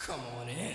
Come on in.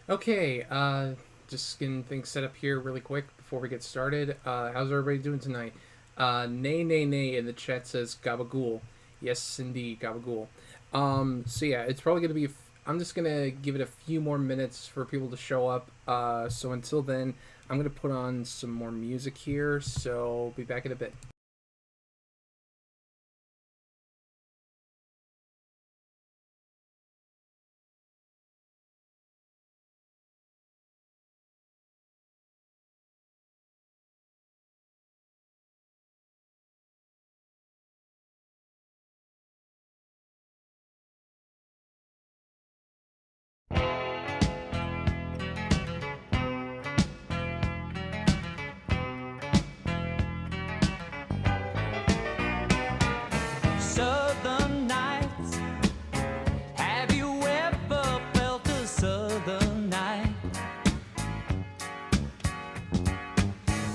Okay, just getting things set up here really quick before we get started. How's everybody doing tonight? Nay, nay, nay in the chat says Gabagool. Yes, indeed, Gabagool. So yeah, it's probably going to be... I'm just going to give it a few more minutes for people to show up. So until then, I'm going to put on some more music here, so I'll be back in a bit. Southern nights. Have you ever felt a southern night?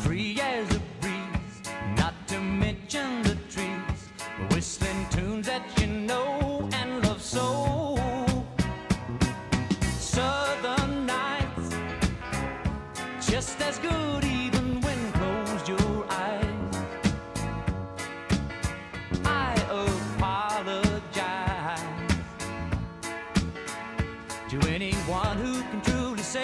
Free as a breeze, not to mention the trees, whistling tunes that you know and love so. Southern nights, just as good even when closed your eyes. I apologize to anyone who can truly say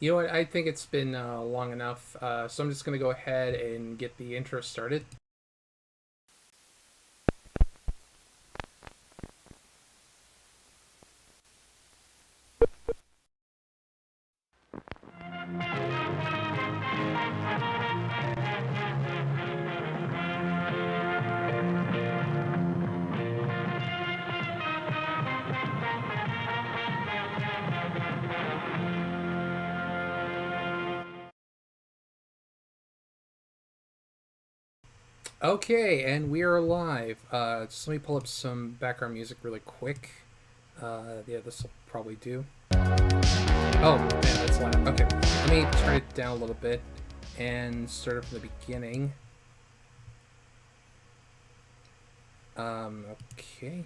You know what? I think it's been long enough, so I'm just going to go ahead and get the intro started. Okay, and we are live. Just let me pull up some background music really quick. Yeah, this will probably do. Oh, man, that's loud. Okay, let me turn it down a little bit and start it from the beginning. Okay.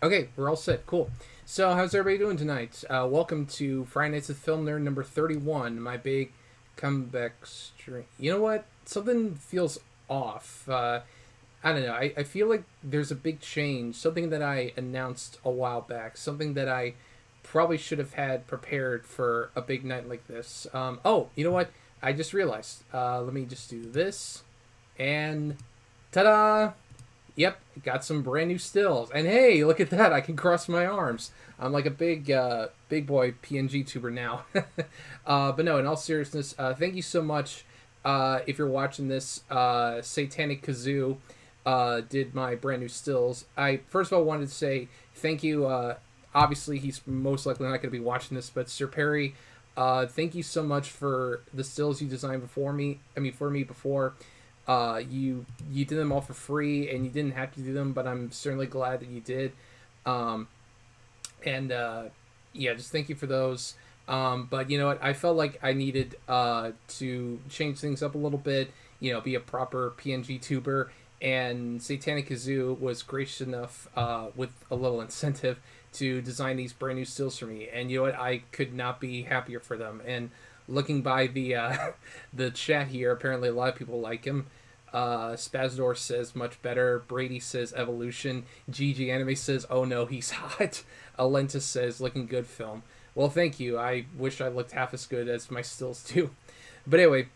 Okay, we're all set. Cool. So, how's everybody doing tonight? Welcome to Friday Nights with FilmNerd number 31, my big comeback stream. You know what? Something feels off. I don't know. I feel like there's a big change. Something that I announced a while back. Something that I probably should have had prepared for a big night like this. Oh, you know what? I just realized. Let me just do this. And ta-da! Yep, got some brand new stills. And hey, look at that. I can cross my arms. I'm like a big boy PNG tuber now. But no, in all seriousness, thank you so much. If you're watching this, Satanic Kazoo did my brand new stills. I first of all wanted to say thank you. Obviously, he's most likely not going to be watching this, but Sir Perry, thank you so much for the stills you designed before me. I mean, for me before. You did them all for free, and you didn't have to do them, but I'm certainly glad that you did. And yeah, just thank you for those. But you know what? I felt like I needed to change things up a little bit. You know, be a proper PNG tuber. And Satanic Kazoo was gracious enough with a little incentive to design these brand new stills for me. And you know what? I could not be happier for them. And looking by the the chat here, apparently a lot of people like him. Spazdor says much better. Brady says evolution. GG Anime says, oh no, he's hot. Alentis says looking good film. Well, thank you. I wish I looked half as good as my stills do. But anyway,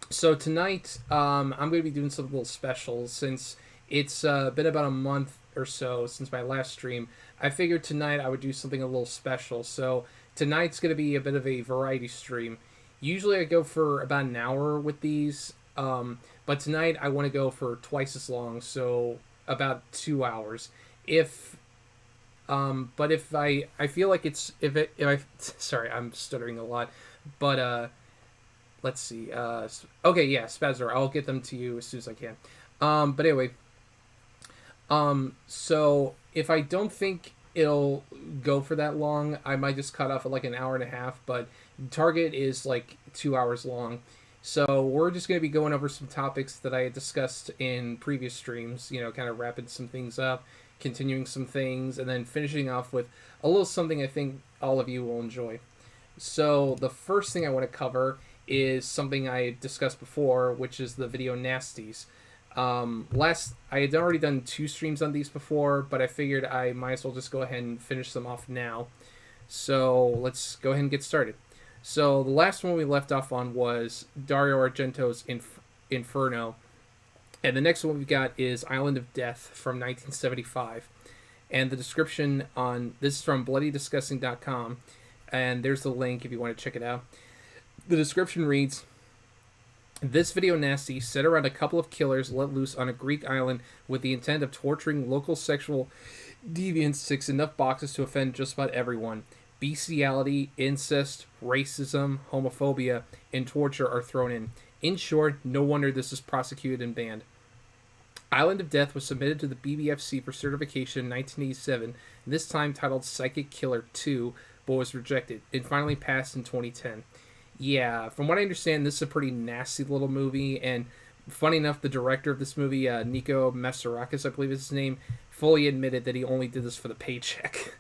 so tonight I'm going to be doing some little specials since it's been about a month or so since my last stream. I figured tonight I would do something a little special. So tonight's going to be a bit of a variety stream. Usually I go for about an hour with these, but tonight I want to go for twice as long, so about 2 hours. But if I feel like if I sorry, I'm stuttering a lot, but let's see. Okay, yeah, Spazzer, I'll get them to you as soon as I can. But anyway, so if I don't think it'll go for that long, I might just cut off at like an hour and a half, but target is like 2 hours long. So we're just going to be going over some topics that I had discussed in previous streams, you know, kind of wrapping some things up, continuing some things, and then finishing off with a little something I think all of you will enjoy. So the first thing I want to cover is something I discussed before, which is the video nasties. I had already done 2 streams on these before, but I figured I might as well just go ahead and finish them off now. So let's go ahead and get started. So the last one we left off on was Dario Argento's Inferno, and the next one we got is Island of Death from 1975. And the description on this is from bloodydisgusting.com, and there's the link if you want to check it out. The description reads, this video nasty set around a couple of killers let loose on a Greek island with the intent of torturing local sexual deviants ticks enough boxes to offend just about everyone. Bestiality, incest, racism, homophobia, and torture are thrown in. In short, no wonder this is prosecuted and banned. Island of Death was submitted to the BBFC for certification in 1987, this time titled Psychic Killer 2, but was rejected. It finally passed in 2010. Yeah, from what I understand, this is a pretty nasty little movie, and funny enough, the director of this movie, Nico Masarakis, I believe is his name, fully admitted that he only did this for the paycheck.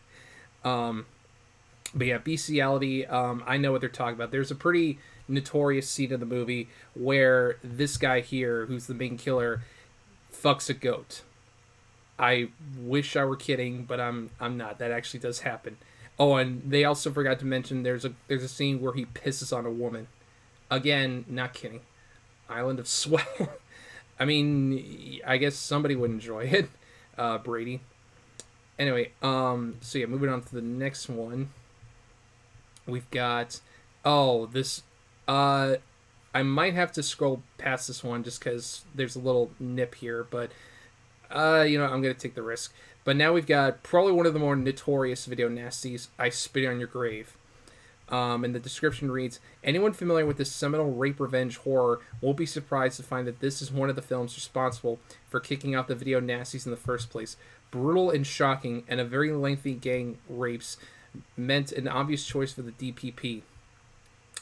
But yeah, bestiality, I know what they're talking about. There's a pretty notorious scene in the movie where this guy here, who's the main killer, fucks a goat. I wish I were kidding, but I'm not. That actually does happen. Oh, and they also forgot to mention there's a scene where he pisses on a woman. Again, not kidding. Island of Swell. I mean, I guess somebody would enjoy it. Brady. Anyway, so yeah, moving on to the next one. We've got, this, I might have to scroll past this one just because there's a little nip here, but, I'm going to take the risk. But now we've got probably one of the more notorious video nasties, I Spit on Your Grave. And the description reads, anyone familiar with this seminal rape revenge horror won't be surprised to find that this is one of the films responsible for kicking out the video nasties in the first place. Brutal and shocking, and a very lengthy gang rapes meant an obvious choice for the DPP.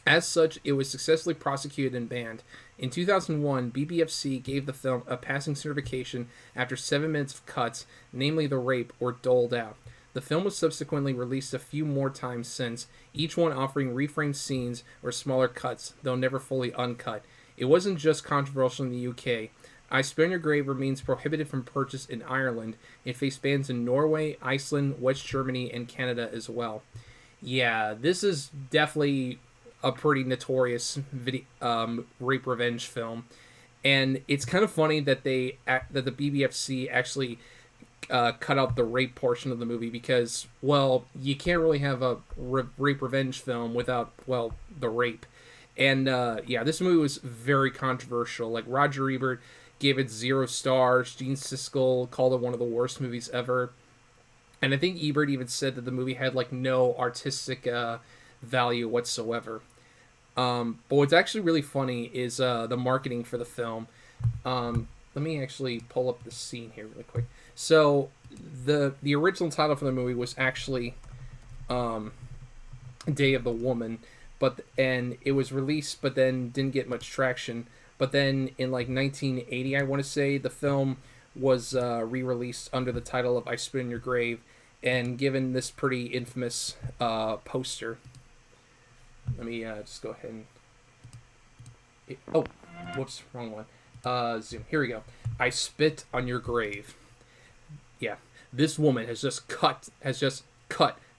As such, it was successfully prosecuted and banned. In 2001, BBFC gave the film a passing certification after 7 minutes of cuts, namely the rape, were doled out. The film was subsequently released a few more times since, each one offering reframed scenes or smaller cuts, though never fully uncut. It wasn't just controversial in the UK. I Spit on Your Grave remains prohibited from purchase in Ireland. It faced bans in Norway, Iceland, West Germany, and Canada as well. Yeah, this is definitely a pretty notorious rape revenge film, and it's kind of funny that the BBFC actually cut out the rape portion of the movie because, well, you can't really have a rape revenge film without, well, the rape. And this movie was very controversial. Like, Roger Ebert gave it 0 stars. Gene Siskel called it one of the worst movies ever. And I think Ebert even said that the movie had, like, no artistic value whatsoever. But what's actually really funny is the marketing for the film. Let me actually pull up the scene here really quick. So the original title for the movie was actually Day of the Woman, and it was released, but then didn't get much traction. But then in like 1980, I want to say, the film was re-released under the title of I Spit on Your Grave, and given this pretty infamous poster. Let me just go ahead and... Oh, whoops, wrong one. Zoom. Here we go. I Spit on Your Grave. Yeah, this woman has just cut,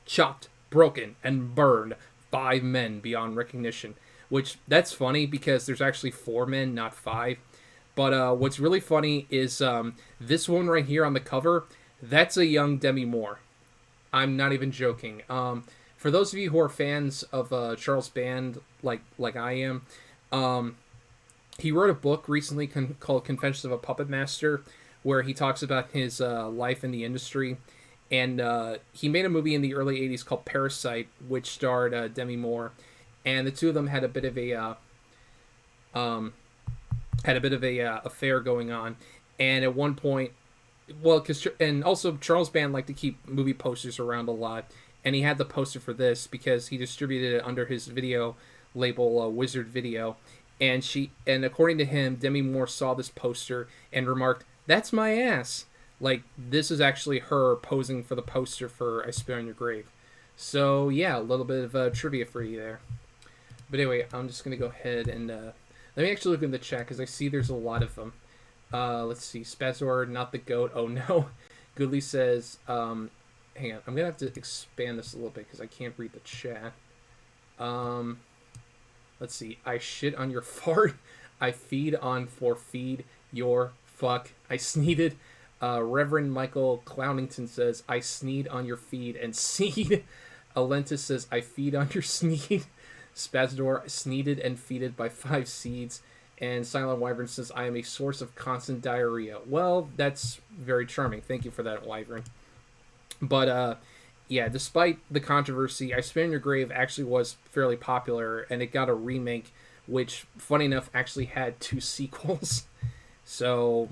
chopped, broken, and burned 5 men beyond recognition. Which, that's funny because there's actually 4 men, not 5. But what's really funny is this one right here on the cover, that's a young Demi Moore. I'm not even joking. For those of you who are fans of Charles Band, like I am, he wrote a book recently called Confessions of a Puppet Master, where he talks about his life in the industry. And he made a movie in the early 80s called Parasite, which starred Demi Moore. And the two of them had a bit of a affair going on. And at one point, and also Charles Band liked to keep movie posters around a lot. And he had the poster for this because he distributed it under his video label, Wizard Video. And according to him, Demi Moore saw this poster and remarked, "That's my ass." Like, this is actually her posing for the poster for I Spit on Your Grave. So, yeah, a little bit of trivia for you there. But anyway, I'm just going to go ahead and... let me actually look in the chat, because I see there's a lot of them. Let's see. Spazor, not the goat. Oh, no. Goodley says... hang on. I'm going to have to expand this a little bit, because I can't read the chat. Let's see. I shit on your fart. I feed on for feed your fuck. I sneeded. Reverend Michael Clownington says, I sneed on your feed and seed. Alentis says, I feed on your sneed. Spazador, sneeded and feeded by 5 seeds. And Silent Wyvern says, I am a source of constant diarrhea. Well, that's very charming. Thank you for that, Wyvern. But, yeah, despite the controversy, I Spit on Your Grave actually was fairly popular, and it got a remake, which, funny enough, actually had 2 sequels. So...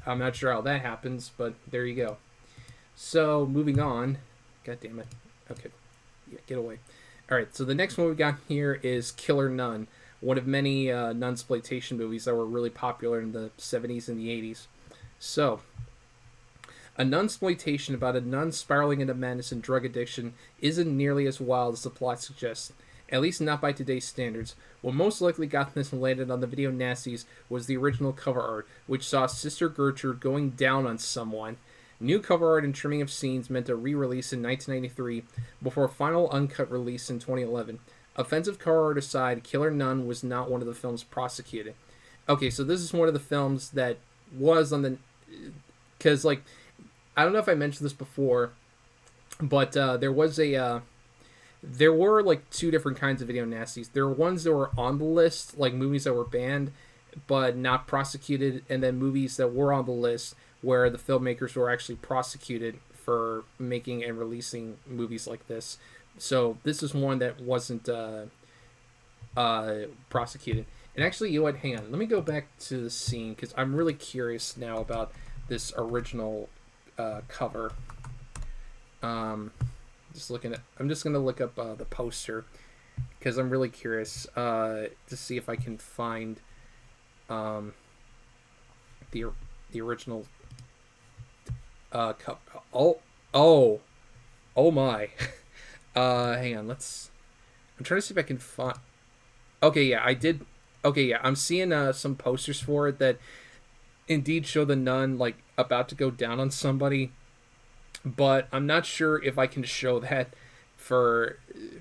I'm not sure how that happens, but there you go. So, moving on. God damn it. Okay. Yeah, get away. Alright, so the next one we got here is Killer Nun, one of many nunsploitation movies that were really popular in the 70s and the 80s. So, a nunsploitation about a nun spiraling into madness and drug addiction isn't nearly as wild as the plot suggests. At least not by today's standards. What most likely got this landed on the video nasties was the original cover art, which saw Sister Gertrude going down on someone. New cover art and trimming of scenes meant a re-release in 1993 before a final uncut release in 2011. Offensive cover art aside, Killer Nun was not one of the films prosecuted. Okay, so this is one of the films that was on the... Because, like, I don't know if I mentioned this before, but there were, like, two different kinds of video nasties. There were ones that were on the list, like movies that were banned, but not prosecuted, and then movies that were on the list where the filmmakers were actually prosecuted for making and releasing movies like this. So this is one that wasn't prosecuted. And actually, you know what? Hang on. Let me go back to the scene because I'm really curious now about this original cover. Just looking at. I'm just gonna look up the poster because I'm really curious to see if I can find the original cover. Oh my. Hang on. I'm trying to see if I can find. Okay, yeah, I did. Okay, yeah, I'm seeing some posters for it that indeed show the nun like about to go down on somebody, but I'm not sure if I can show that for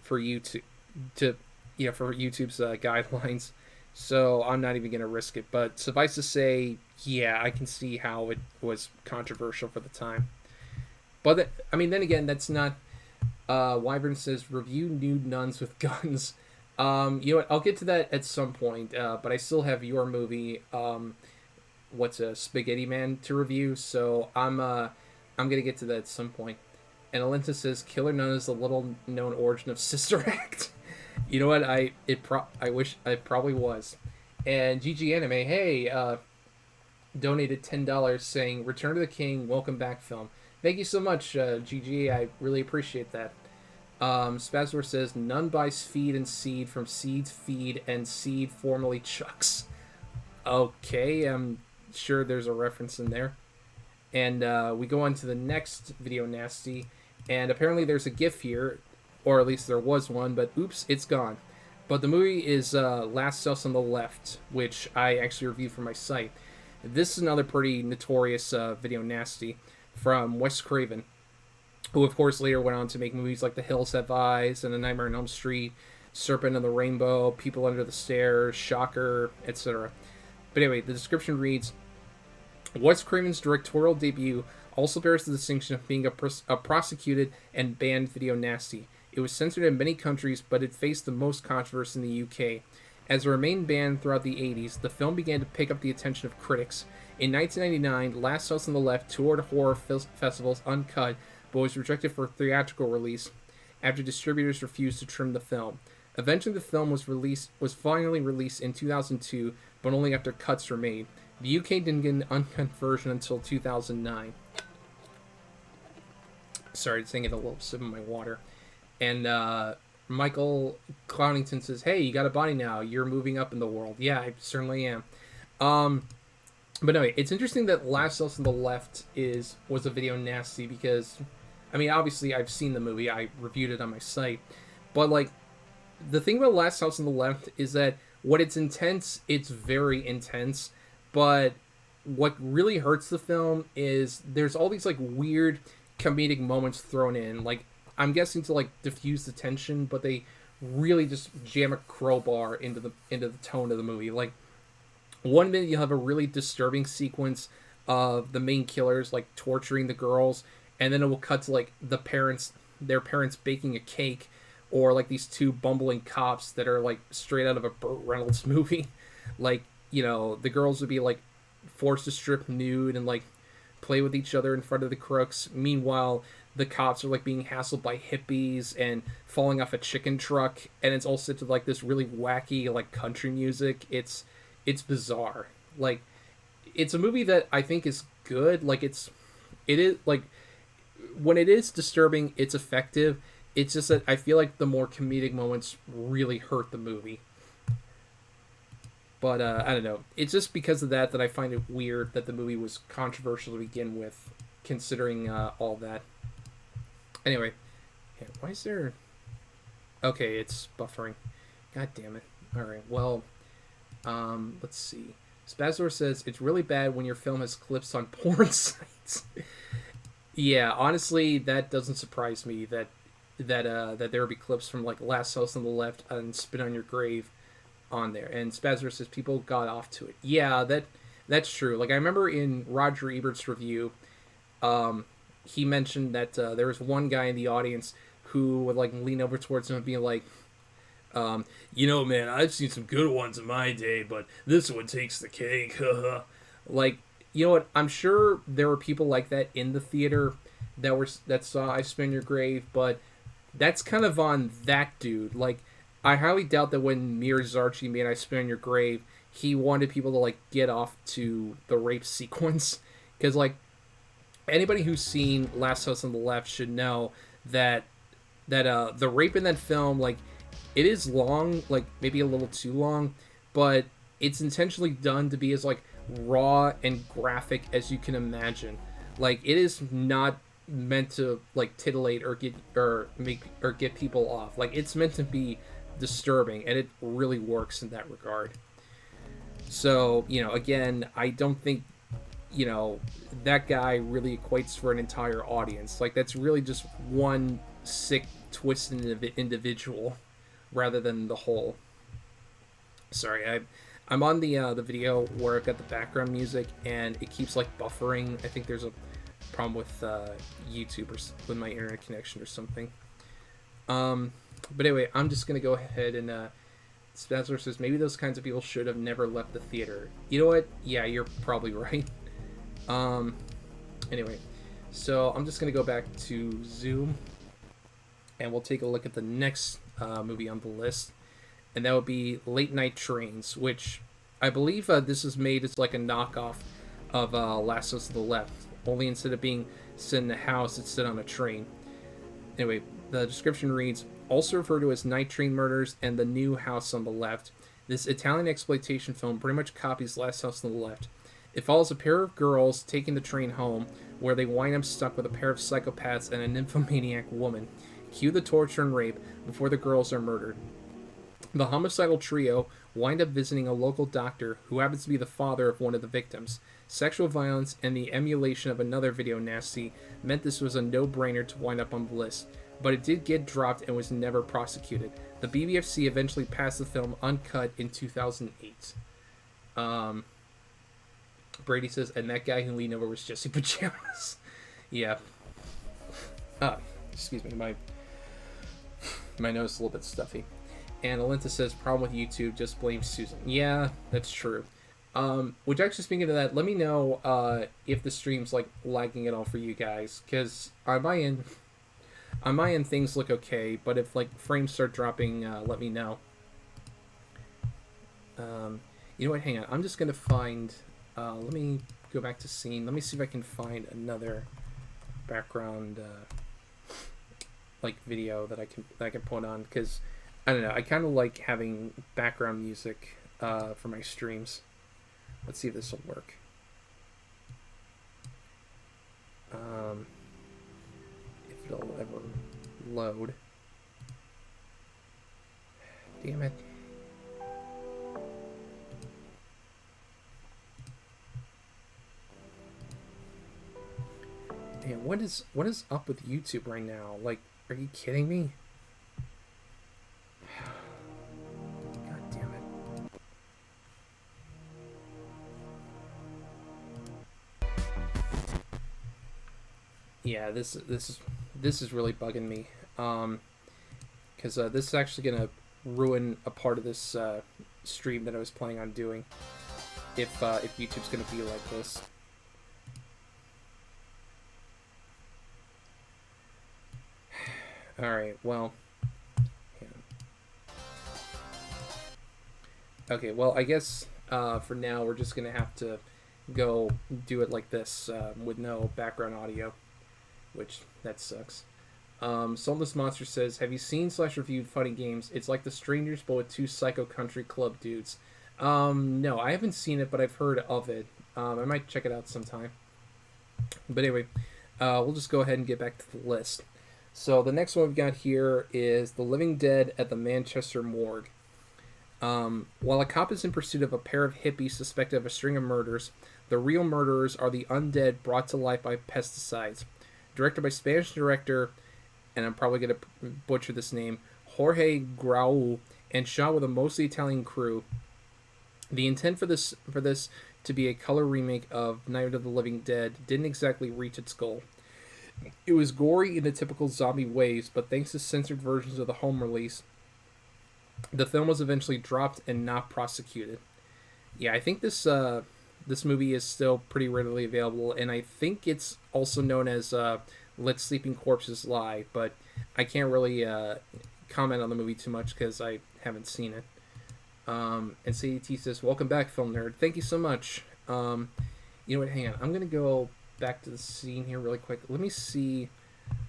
YouTube for YouTube's guidelines. So I'm not even gonna risk it. But suffice to say, yeah, I can see how it was controversial for the time. But then again, that's not. Wyvern says review nude nuns with guns. You know what? I'll get to that at some point. But I still have your movie, what's a Spaghetti Man to review. So I'm gonna get to that at some point. And Alinta says Killer Nun is the little known origin of Sister Act. You know what? I wish it probably was. And GG Anime, hey, donated $10 saying Return to the King, welcome back film. Thank you so much, GG. I really appreciate that. Spazor says, Nun buys feed and seed from Seed's Feed and Seed formerly Chucks. Okay, I'm sure there's a reference in there. And we go on to the next video nasty. And apparently there's a GIF here, or at least there was one, but oops, it's gone. But the movie is Last House on the Left, which I actually reviewed for my site. This is another pretty notorious video nasty from Wes Craven, who of course later went on to make movies like The Hills Have Eyes and A Nightmare on Elm Street, Serpent and the Rainbow, People Under the Stairs, Shocker, etc. But anyway, the description reads, Wes Craven's directorial debut also bears the distinction of being a prosecuted and banned video nasty. It was censored in many countries, but it faced the most controversy in the UK. As it remained banned throughout the 80s, the film began to pick up the attention of critics. In 1999, Last House on the Left toured horror festivals uncut, but was rejected for theatrical release after distributors refused to trim the film. Eventually, the film was finally released in 2002, but only after cuts were made. The UK didn't get an uncut version until 2009. Sorry, just taking a little sip of my water. And Michael Clownington says, hey, you got a body now. You're moving up in the world. Yeah, I certainly am. But anyway, it's interesting that Last House on the Left was a video nasty because, I mean, obviously I've seen the movie. I reviewed it on my site. But, like, the thing about Last House on the Left is that when it's intense, it's very intense. But what really hurts the film is there's all these, like, weird comedic moments thrown in. Like, I'm guessing to, like, diffuse the tension, but they really just jam a crowbar into the tone of the movie. Like, one minute you'll have a really disturbing sequence of the main killers, like, torturing the girls, and then it will cut to, like, their parents baking a cake, or, like, these two bumbling cops that are, like, straight out of a Burt Reynolds movie. Like, you know, the girls would be, like, forced to strip nude and, like, play with each other in front of the crooks. Meanwhile, the cops are, like, being hassled by hippies and falling off a chicken truck, and it's all set to, like, this really wacky, like, country music. It's bizarre. Like, it's a movie that I think is good. Like, it is, like, when it is disturbing, it's effective. It's just that I feel like the more comedic moments really hurt the movie. But, I don't know. It's just because of that I find it weird that the movie was controversial to begin with, considering all that. Anyway, yeah, why is there... Okay, it's buffering. God damn it. Alright, well, let's see. Spazor says, it's really bad when your film has clips on porn sites. Yeah, honestly, that doesn't surprise me that there would be clips from like Last House on the Left and Spit on Your Grave on there. And Spazzer says people got off to it. Yeah, that's true. Like I remember in Roger Ebert's review, um, he mentioned that there was one guy in the audience who would like lean over towards him and be like, man, I've seen some good ones in my day, but this one takes the cake. Like, you know what? I'm sure there were people like that in the theater that saw I Spin Your Grave, but that's kind of on that dude. Like, I highly doubt that when Miyazaki made I Spin on Your Grave, he wanted people to like get off to the rape sequence, because like anybody who's seen Last House on the Left should know that the rape in that film, like, it is long, like maybe a little too long, but it's intentionally done to be as like raw and graphic as you can imagine. Like it is not meant to like titillate or get people off. Like it's meant to be disturbing, and it really works in that regard. So, again, I don't think, that guy really equates for an entire audience. Like that's really just one sick, twisted individual rather than the whole. Sorry, I'm on the video where I've got the background music and it keeps like buffering. I think there's a problem with YouTube or with my internet connection or something. But anyway, I'm just gonna go ahead and Spencer says maybe those kinds of people should have never left the theater. You know what? Yeah, you're probably right. Anyway, so I'm just gonna go back to Zoom, and we'll take a look at the next movie on the list, and that would be Late Night Trains, which I believe this is made as like a knockoff of Last House on the Left. Only instead of being set in a house, it's set on a train. Anyway, the description reads, also referred to as Night Train Murders and The New House on the Left. This Italian exploitation film pretty much copies Last House on the Left. It follows a pair of girls taking the train home, where they wind up stuck with a pair of psychopaths and a nymphomaniac woman. Cue the torture and rape before the girls are murdered. The homicidal trio wind up visiting a local doctor who happens to be the father of one of the victims. Sexual violence and the emulation of another video nasty meant this was a no-brainer to wind up on the list, but it did get dropped and was never prosecuted. The BBFC eventually passed the film uncut in 2008. Brady says, and that guy who leaned over was Jesse Pajamas. Yeah. Excuse me, my nose is a little bit stuffy. And Alinta says, problem with YouTube, just blame Susan. Yeah, that's true. Which actually, speaking of that, let me know if the stream's like lagging at all for you guys, because on my end things look okay, but if like frames start dropping, let me know. You know what? Hang on. I'm just gonna find. Let me go back to scene. Let me see if I can find another background like video that I can put on, because I don't know. I kind of like having background music for my streams. Let's see if this will work. If it'll ever load. Damn it. Damn, what is up with YouTube right now? Like, are you kidding me? God damn it. Yeah, this is really bugging me. Because this is actually gonna ruin a part of this stream that I was planning on doing. If YouTube's gonna be like this. All right. Well. Yeah. Okay. Well, I guess for now we're just gonna have to go do it like this with no background audio, which that sucks. Soulless Monster says, have you seen / reviewed Funny Games? It's like The Strangers, but with two psycho country club dudes. No, I haven't seen it, but I've heard of it. I might check it out sometime. But anyway, we'll just go ahead and get back to the list. So the next one we've got here is The Living Dead at the Manchester Morgue. While a cop is in pursuit of a pair of hippies suspected of a string of murders, the real murderers are the undead brought to life by pesticides. directed by Spanish director, and I'm probably going to butcher this name, Jorge Graul, and shot with a mostly Italian crew. The intent for this to be a color remake of Night of the Living Dead didn't exactly reach its goal. It was gory in the typical zombie ways, but thanks to censored versions of the home release, the film was eventually dropped and not prosecuted. Yeah, I think this movie is still pretty readily available, and I think it's also known as Let Sleeping Corpses Lie, but I can't really comment on the movie too much because I haven't seen it. And CDT says, "Welcome back, Film Nerd. Thank you so much." You know what? Hang on. I'm gonna go back to the scene here really quick. Let me see.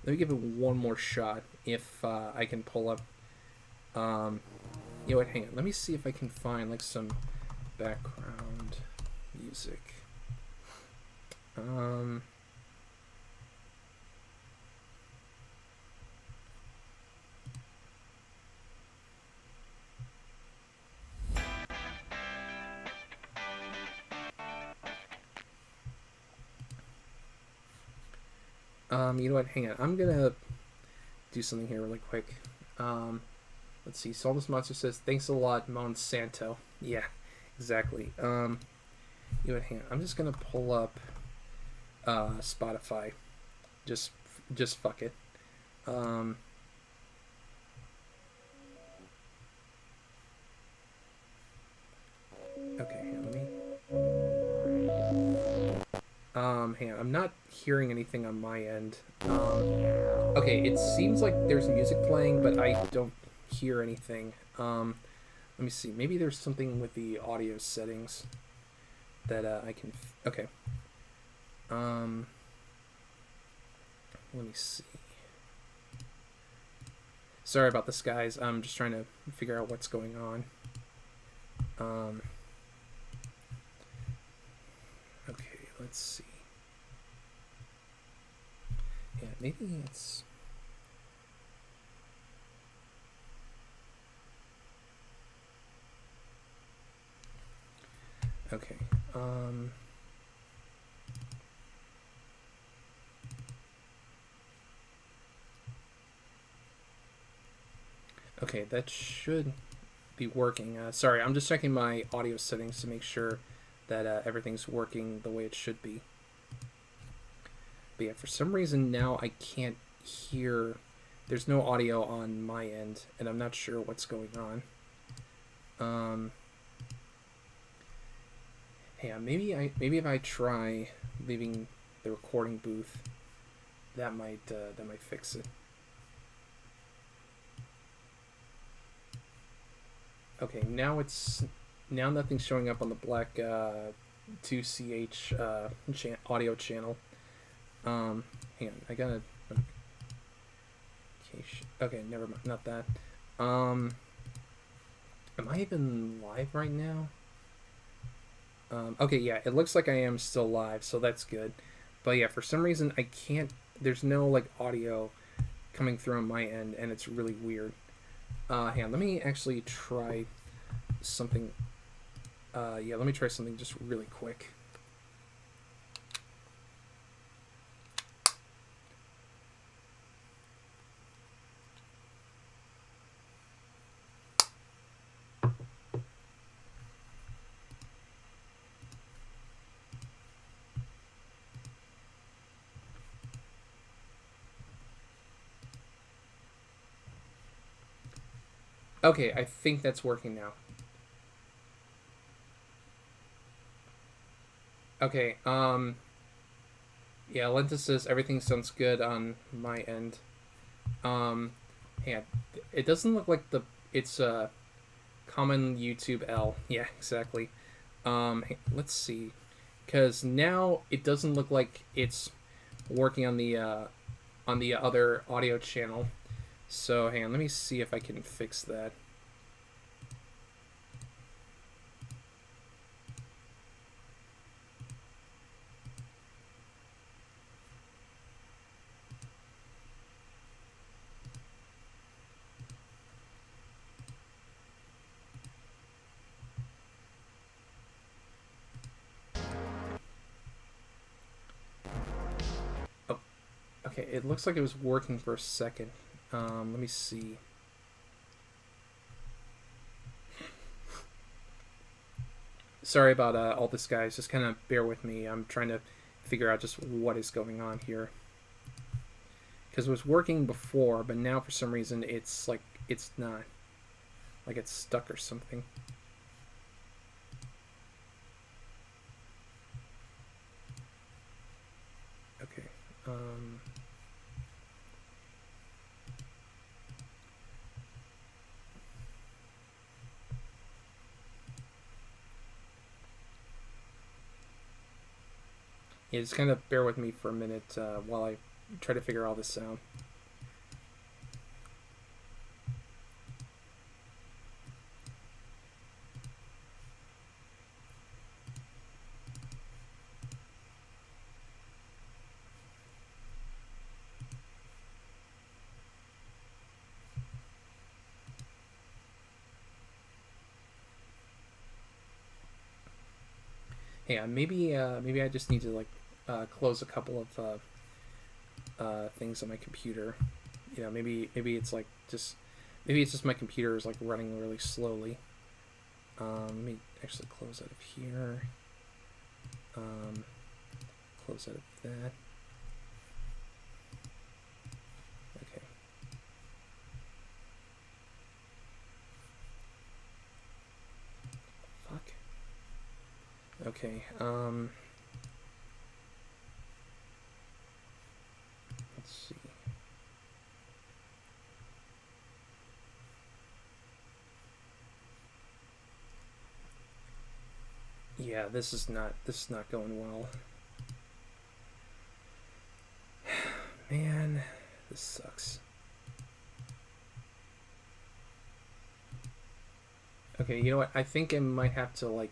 Let me give it one more shot if I can pull up. You know what? Hang on. Let me see if I can find like some background music. You know what? Hang on. I'm gonna do something here really quick. Let's see. Saltus Monster says, "Thanks a lot, Monsanto." Yeah, exactly. You know what? Hang on. I'm just gonna pull up Spotify. Just fuck it. Okay, hang on, let me. Hang on. I'm not hearing anything on my end. Okay, it seems like there's music playing, but I don't hear anything. Let me see. Maybe there's something with the audio settings that I can. Okay. Let me see. Sorry about this, guys. I'm just trying to figure out what's going on. Okay, let's see. Yeah, maybe it's. Okay. Okay, that should be working. Sorry, I'm just checking my audio settings to make sure that everything's working the way it should be. But yeah, for some reason now I can't hear. There's no audio on my end, and I'm not sure what's going on. Yeah, maybe if I try leaving the recording booth, that might fix it. Okay, now nothing's showing up on the black 2CH audio channel. Hang on, I gotta. Okay, never mind, not that. Am I even live right now? Okay, yeah, it looks like I am still live, so that's good. But yeah, for some reason I can't. There's no like audio coming through on my end, and it's really weird. Hang on, let me actually try something. Yeah, let me try something just really quick. Okay, I think that's working now. Okay, yeah, Lenta says everything sounds good on my end. Yeah, it doesn't look like it's a common YouTube L. Yeah, exactly. Let's see, because now it doesn't look like it's working on the other audio channel. So hang on, let me see if I can fix that. Okay, Okay, it looks like it was working for a second. Let me see. Sorry about all this, guys. Just kind of bear with me. I'm trying to figure out just what is going on here. Because it was working before, but now for some reason it's like it's not. Like it's stuck or something. Okay. Yeah, just kind of bear with me for a minute while I try to figure all this out. Yeah, maybe I just need to like close a couple of things on my computer. You know, maybe it's like just maybe it's just my computer is like running really slowly. Let me actually close out of here. Close out of that. Okay. Fuck. Okay. Let's see. Yeah, this is not going well. Man, this sucks. Okay, you know what? I think I might have to like